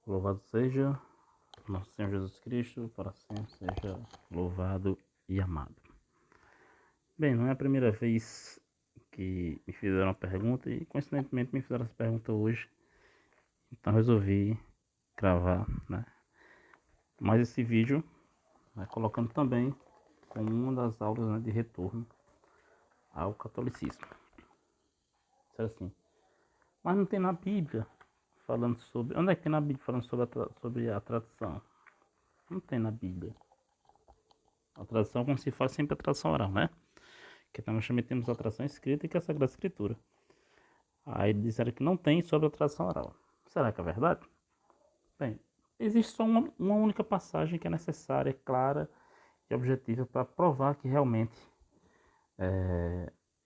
Louvado seja nosso Senhor Jesus Cristo, para sempre seja louvado e amado. Bem, não é a primeira vez que me fizeram uma pergunta e coincidentemente me fizeram essa pergunta hoje, então resolvi gravar, né? Mais esse vídeo, né, colocando também como uma das aulas, né, de retorno ao catolicismo. Isso é assim. Mas não tem na Bíblia falando sobre. Onde é que tem na Bíblia falando sobre a tradição? Não tem na Bíblia. A tradição, como se faz sempre a tradição oral, né? Que nós também temos a tradição escrita e que é a Sagrada Escritura. Aí disseram que não tem sobre a tradição oral. Será que é verdade? Bem, existe só uma única passagem que é necessária, clara e objetiva para provar que realmente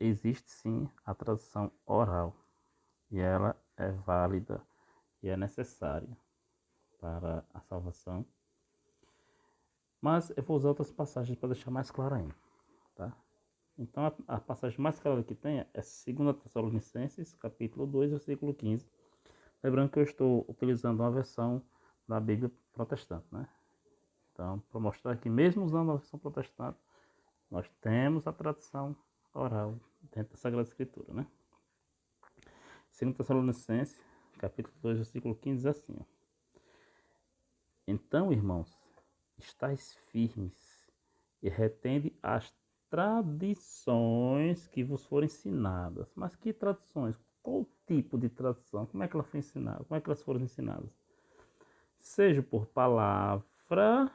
existe sim a tradição oral. E ela é válida e é necessária para a salvação. Mas eu vou usar outras passagens para deixar mais claro ainda, tá? Então a passagem mais clara que tem é 2 Tessalonicenses, capítulo 2, versículo 15. Lembrando que eu estou utilizando uma versão da Bíblia protestante, né? Então, para mostrar que mesmo usando a versão protestante, nós temos a tradição oral dentro da Sagrada Escritura, né? 2 Tessalonicenses, capítulo 2, versículo 15, diz assim, ó. Então, irmãos, estáis firmes e retende as tradições que vos foram ensinadas. Mas que tradições? Qual tipo de tradição? Como é que ela foi ensinada? Como é que elas foram ensinadas? Seja por palavra,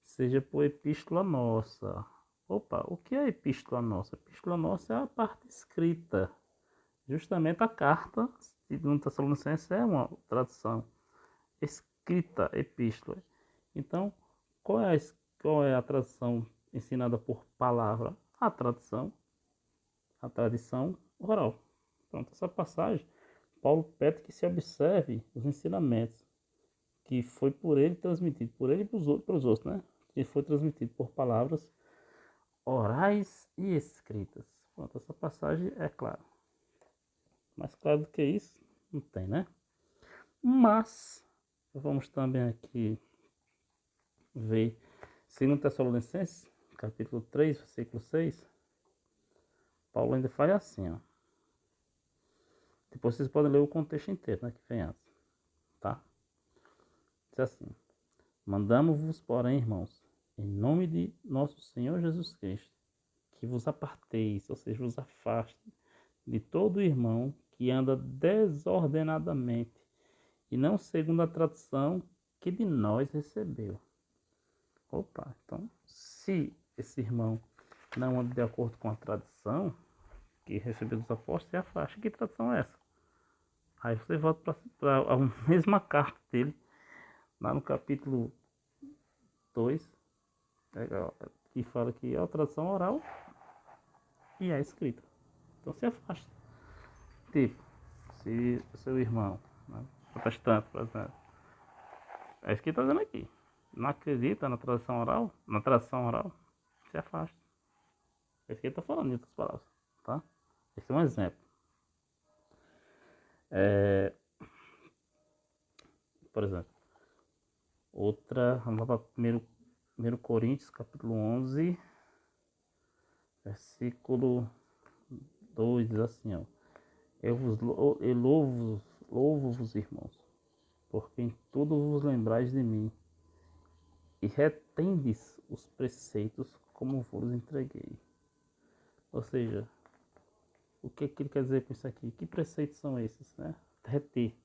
seja por epístola nossa. Opa, o que é epístola nossa? Epístola nossa é a parte escrita. Justamente a carta de 1 Tessalonicenses é uma tradição escrita, epístola. Então, qual é a tradição ensinada por palavra? A tradição oral. Pronto, essa passagem, Paulo pede que se observe os ensinamentos que foi por ele transmitido, por ele e para os outros, né? Que foi transmitido por palavras orais e escritas. Pronto, essa passagem é clara. Mais claro do que isso, não tem, né? Mas, vamos também aqui ver 2 Tessalonicenses, capítulo 3, versículo 6. Paulo ainda faz assim, ó. Depois vocês podem ler o contexto inteiro, né? Que vem antes, tá? Diz assim: mandamos-vos, porém, irmãos, em nome de nosso Senhor Jesus Cristo, que vos aparteis, ou seja, vos afaste de todo irmão que anda desordenadamente e não segundo a tradição que de nós recebeu. Opa, então, se esse irmão não anda de acordo com a tradição que recebeu dos apóstolos, se afasta. Que tradição é essa? Aí você volta para a mesma carta dele, lá no capítulo 2, que fala que é a tradição oral e é escrita. Então se afasta. Tipo, se o seu irmão, né, protestante, por exemplo, é isso que está dizendo aqui. Não acredita na tradição oral, se afasta. É isso que ele está falando em outras palavras, tá? Esse é um exemplo. Por exemplo, outra, vamos lá para 1 Coríntios, capítulo 11, versículo 2, diz assim, ó. Eu louvo-vos, irmãos, porque em tudo vos lembrais de mim, e retendes os preceitos como vos entreguei. Ou seja, o que ele quer dizer com isso aqui? Que preceitos são esses, né? Reter,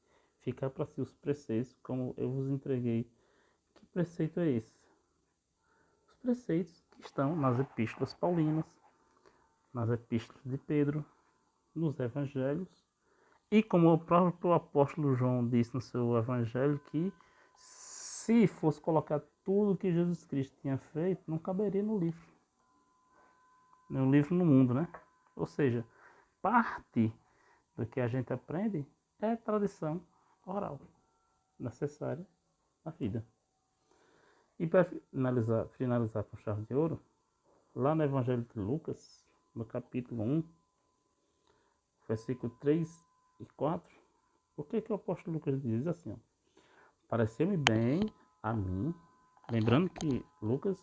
ficar para si os preceitos como eu vos entreguei. Que preceito é esse? Os preceitos que estão nas epístolas paulinas, nas epístolas de Pedro, nos evangelhos, e como o próprio apóstolo João disse no seu evangelho, que se fosse colocar tudo que Jesus Cristo tinha feito, não caberia no livro. No livro no mundo, né? Ou seja, parte do que a gente aprende é tradição oral, necessária na vida. E para finalizar com chave de ouro, lá no Evangelho de Lucas, no capítulo 1, versículo 3 e 4, o que o apóstolo Lucas diz assim, ó. pareceu-me bem a mim, lembrando que Lucas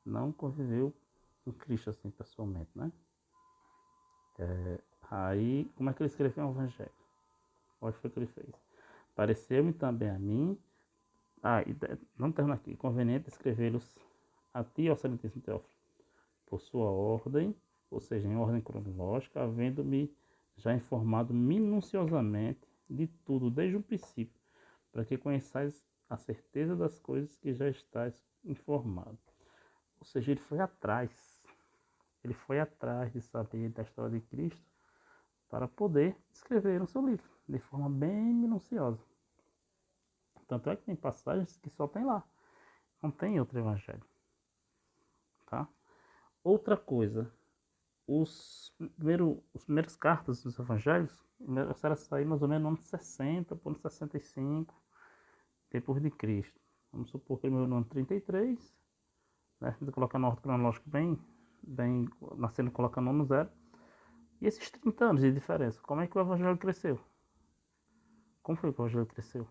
não conviveu com Cristo assim pessoalmente, né? Aí, como é que ele escreveu o Evangelho? Olha o que foi que ele fez. Pareceu-me também a mim, vamos terminar aqui, conveniente escrevê-los a ti, ó excelentíssimo Teófilo, por sua ordem, ou seja, em ordem cronológica, havendo-me já informado minuciosamente de tudo desde o princípio, para que conheçais a certeza das coisas que já estáis informado. Ou seja, ele foi atrás de saber da história de Cristo para poder escrever no seu livro, de forma bem minuciosa. Tanto é que tem passagens que só tem lá, não tem outro evangelho. Tá? Outra coisa, os primeiros cartas dos evangelhos começaram a sair mais ou menos no ano 60, por ano 65, depois de Cristo. Vamos supor que ele morreu no ano 33, né? Se você colocar no ordem cronológico bem nascendo colocando no ano zero. E esses 30 anos de diferença, como é que o evangelho cresceu? Como foi que o evangelho cresceu?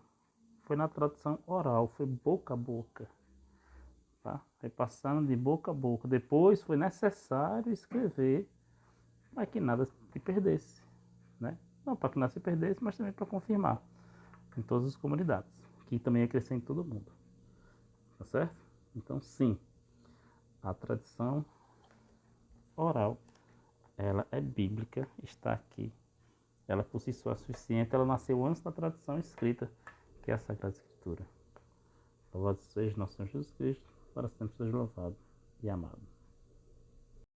Foi na tradição oral, foi boca a boca. Tá? Foi passando de boca a boca. Depois foi necessário escrever para que nada se perdesse. Né? Não para que nada se perdesse, mas também para confirmar em todas as comunidades. Que também ia crescer em todo mundo. Tá certo? Então, sim, a tradição oral, ela é bíblica, está aqui. Ela por si só é suficiente, ela nasceu antes da tradição escrita, que é a Sagrada Escritura. Louvado seja nosso Senhor Jesus Cristo, para sempre seja louvado e amado.